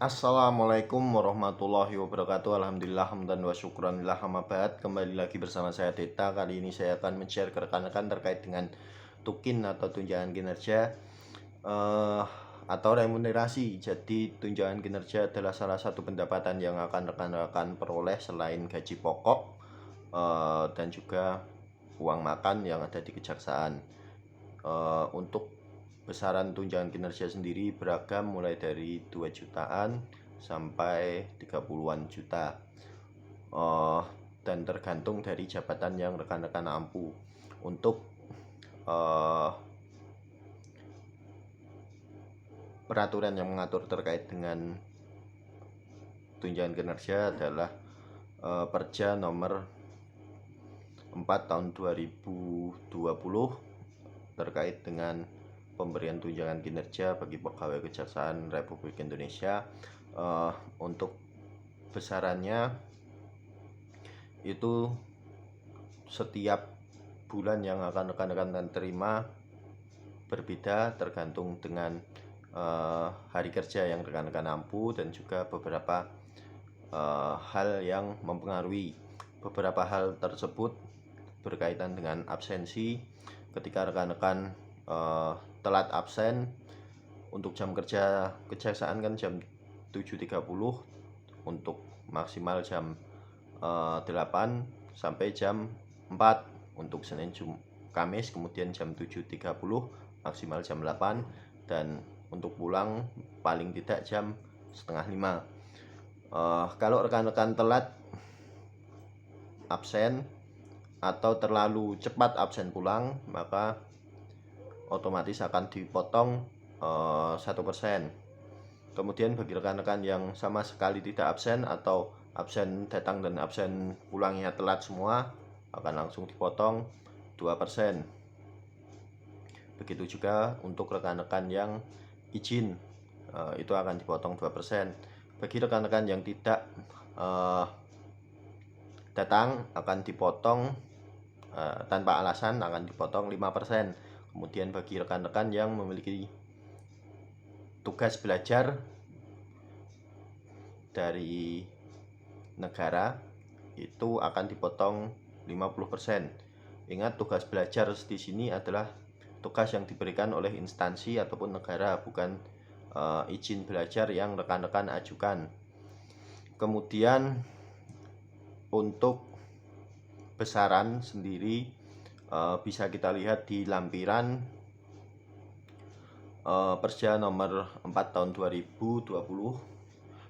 Assalamualaikum warahmatullahi wabarakatuh. Alhamdulillah hamdan wa syukran lillah amma ba'd. Kembali lagi bersama saya Teta. Kali ini saya akan men-share ke rekan-rekan terkait dengan tukin atau tunjangan kinerja atau remunerasi. Jadi tunjangan kinerja adalah salah satu pendapatan yang akan rekan-rekan peroleh selain gaji pokok dan juga uang makan yang ada di kejaksaan. Untuk besaran tunjangan kinerja sendiri beragam, mulai dari 2 jutaan sampai 30-an juta, dan tergantung dari jabatan yang rekan-rekan ampu. Untuk peraturan yang mengatur terkait dengan tunjangan kinerja adalah Perja nomor 4 tahun 2020 terkait dengan pemberian tunjangan kinerja bagi pegawai Kejaksaan Republik Indonesia. Untuk besarannya itu setiap bulan yang akan rekan-rekan terima berbeda, tergantung dengan hari kerja yang rekan-rekan ampu dan juga beberapa hal yang mempengaruhi. Beberapa hal tersebut berkaitan dengan absensi. Ketika rekan-rekan telat absen, untuk jam kerja kejaksaan kan jam 7.30, untuk maksimal jam 8 sampai jam 4 untuk Senin, Kamis, kemudian jam 7.30 maksimal jam 8, dan untuk pulang paling tidak jam setengah 5. Kalau rekan-rekan telat absen atau terlalu cepat absen pulang, maka otomatis akan dipotong 1%. Kemudian bagi rekan-rekan yang sama sekali tidak absen atau absen datang dan absen pulangnya telat semua, akan langsung dipotong 2%. Begitu juga untuk rekan-rekan yang izin, itu akan dipotong 2%. Bagi rekan-rekan yang tidak datang akan dipotong tanpa alasan, akan dipotong 5%. Kemudian bagi rekan-rekan yang memiliki tugas belajar dari negara, itu akan dipotong 50%. Ingat, tugas belajar di sini adalah tugas yang diberikan oleh instansi ataupun negara, bukan izin belajar yang rekan-rekan ajukan. Kemudian untuk besaran sendiri bisa kita lihat di lampiran Perja nomor 4 tahun 2020,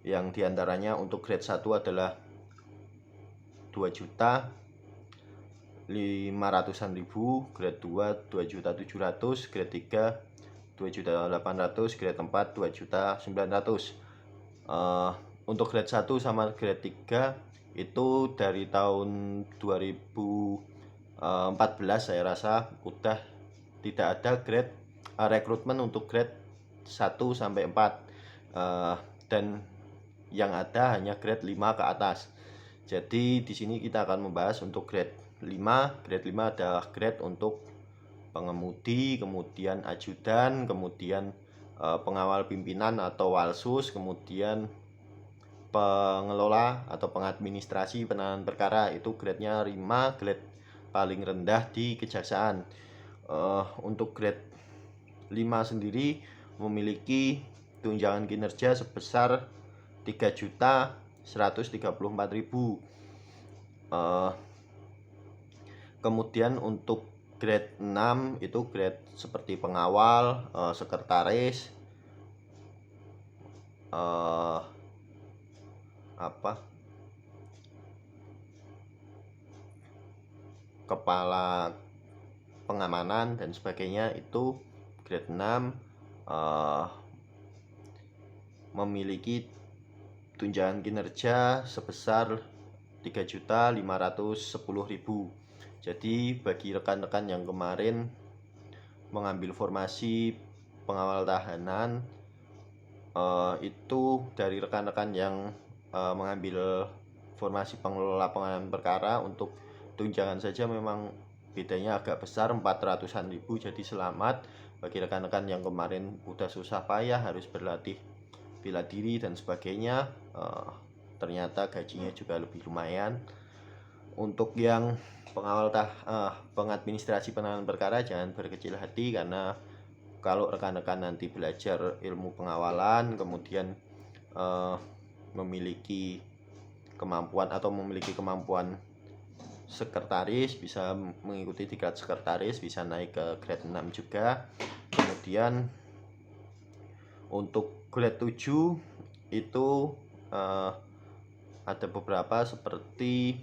yang diantaranya untuk grade 1 adalah 2.500.000, grade 2 2.700.000, grade 3 2.800.000, grade 4 2.900.000. Untuk grade 1 sama grade 3 itu dari tahun 2014 saya rasa udah tidak ada grade rekrutmen untuk grade 1 sampai 4, dan yang ada hanya grade 5 ke atas. Jadi di sini kita akan membahas untuk grade 5. Grade 5 adalah grade untuk pengemudi, kemudian ajudan, kemudian pengawal pimpinan atau walsus, kemudian pengelola atau pengadministrasi penanganan perkara. Itu grade-nya 5, grade paling rendah di kejaksaan. Untuk grade 5 sendiri memiliki tunjangan kinerja sebesar 3.134.000. Kemudian untuk grade 6 itu grade seperti pengawal, sekretaris, kepala pengamanan dan sebagainya. Itu grade 6 memiliki tunjangan kinerja sebesar 3.510.000. Jadi bagi rekan-rekan yang kemarin mengambil formasi pengawal tahanan, itu dari rekan-rekan yang mengambil formasi pengelola penanganan perkara, untuk tunjangan saja memang bedanya agak besar, 400-an ribu. Jadi selamat bagi rekan-rekan yang kemarin udah susah payah harus berlatih bela diri dan sebagainya, ternyata gajinya juga lebih lumayan. Untuk yang pengadministrasi penanganan perkara, jangan berkecil hati, karena kalau rekan-rekan nanti belajar ilmu pengawalan kemudian memiliki kemampuan sekretaris, bisa mengikuti tingkat sekretaris, bisa naik ke grade 6 juga. Kemudian untuk grade 7 itu ada beberapa seperti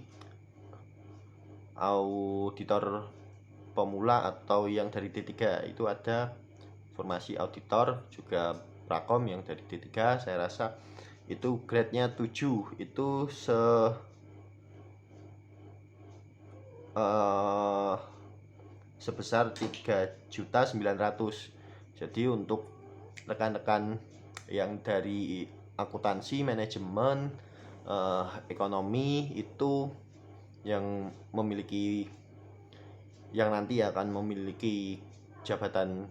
auditor pemula atau yang dari D3, itu ada formasi auditor, juga prakom yang dari D3. Saya rasa itu grade-nya 7, itu sebesar 3.900.000. Jadi untuk rekan-rekan yang dari akuntansi, manajemen, ekonomi, itu yang nanti akan memiliki jabatan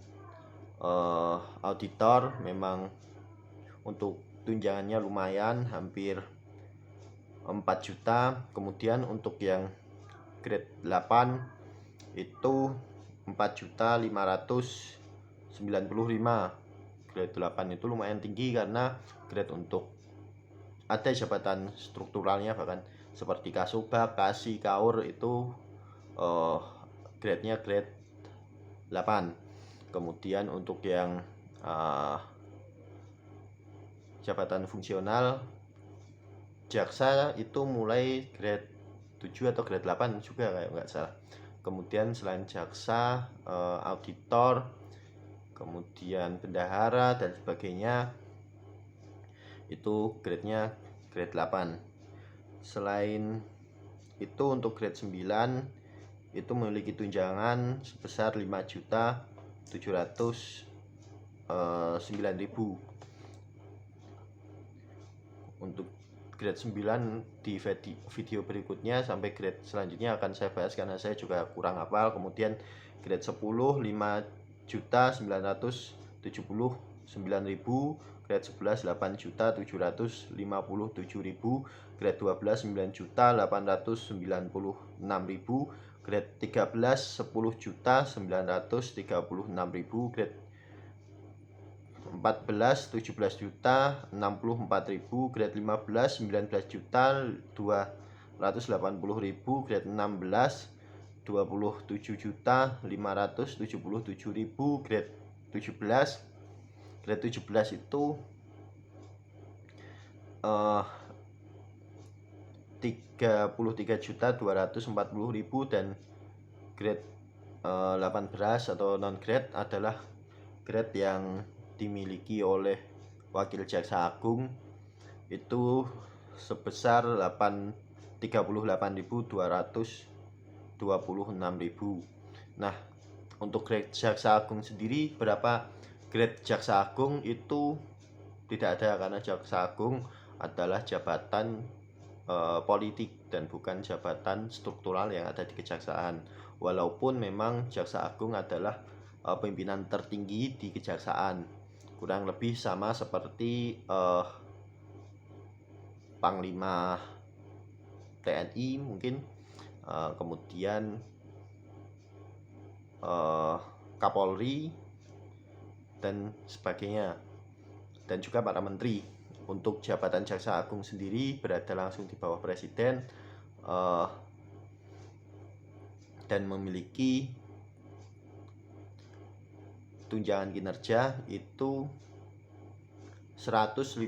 auditor, memang untuk tunjangannya lumayan, hampir 4 juta. Kemudian untuk yang grade 8 itu 4.595.000. Grade 8 itu lumayan tinggi karena grade untuk ada jabatan strukturalnya, bahkan seperti kasubag, kasih, kaur, itu grade-nya grade 8. Kemudian untuk yang jabatan fungsional jaksa itu mulai grade 7 atau grade 8 juga, kayak nggak salah. Kemudian selain jaksa, auditor, kemudian bendahara dan sebagainya, itu grade-nya grade 8. Selain itu untuk grade 9 itu memiliki tunjangan sebesar 5.709.000. Untuk grade 9 di video berikutnya sampai grade selanjutnya akan saya bahas karena saya juga kurang hafal. Kemudian grade 10 5.979.000, grade 11 8.757.000, grade 12 9.896.000, grade 13 10.936.000, grade 14 17.064.000, grade 15 19.280.000, grade 16 27.577.000, grade 17 itu 33.240.000, dan grade 18 atau non grade adalah grade yang dimiliki oleh wakil jaksa agung, itu sebesar 38.226.000. Nah, untuk grade jaksa agung sendiri, berapa grade jaksa agung itu tidak ada, karena jaksa agung adalah jabatan politik dan bukan jabatan struktural yang ada di kejaksaan. Walaupun memang jaksa agung adalah pimpinan tertinggi di kejaksaan, kurang lebih sama seperti Panglima TNI mungkin, kemudian Kapolri dan sebagainya, dan juga para menteri. Untuk jabatan jaksa agung sendiri berada langsung di bawah presiden dan memiliki tunjangan kinerja itu 150%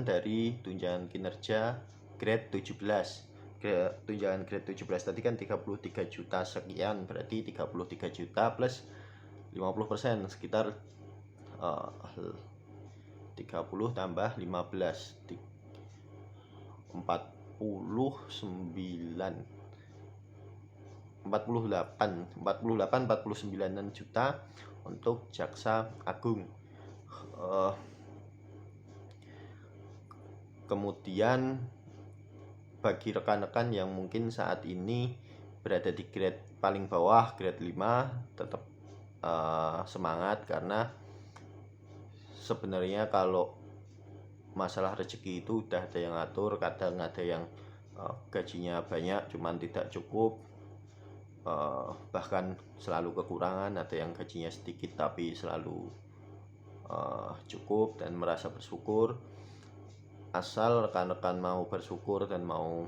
dari tunjangan kinerja grade 17. Tunjangan grade 17 tadi kan 33 juta sekian, berarti 33 juta plus 50%, sekitar 30 tambah 15 49 49 juta untuk jaksa agung. Kemudian bagi rekan-rekan yang mungkin saat ini berada di grade paling bawah, grade 5, tetap semangat, karena sebenarnya kalau masalah rezeki itu udah ada yang ngatur. Kadang ada yang gajinya banyak cuman tidak cukup, bahkan selalu kekurangan. Ada yang gajinya sedikit tapi selalu cukup dan merasa bersyukur. Asal rekan-rekan mau bersyukur dan mau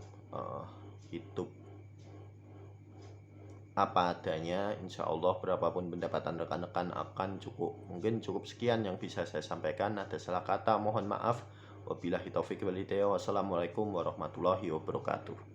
hidup apa adanya, insya Allah berapapun pendapatan rekan-rekan akan cukup. Mungkin cukup sekian yang bisa saya sampaikan. Ada salah kata mohon maaf. Wabillahi taufiq wal hidayah. Wassalamualaikum warahmatullahi wabarakatuh.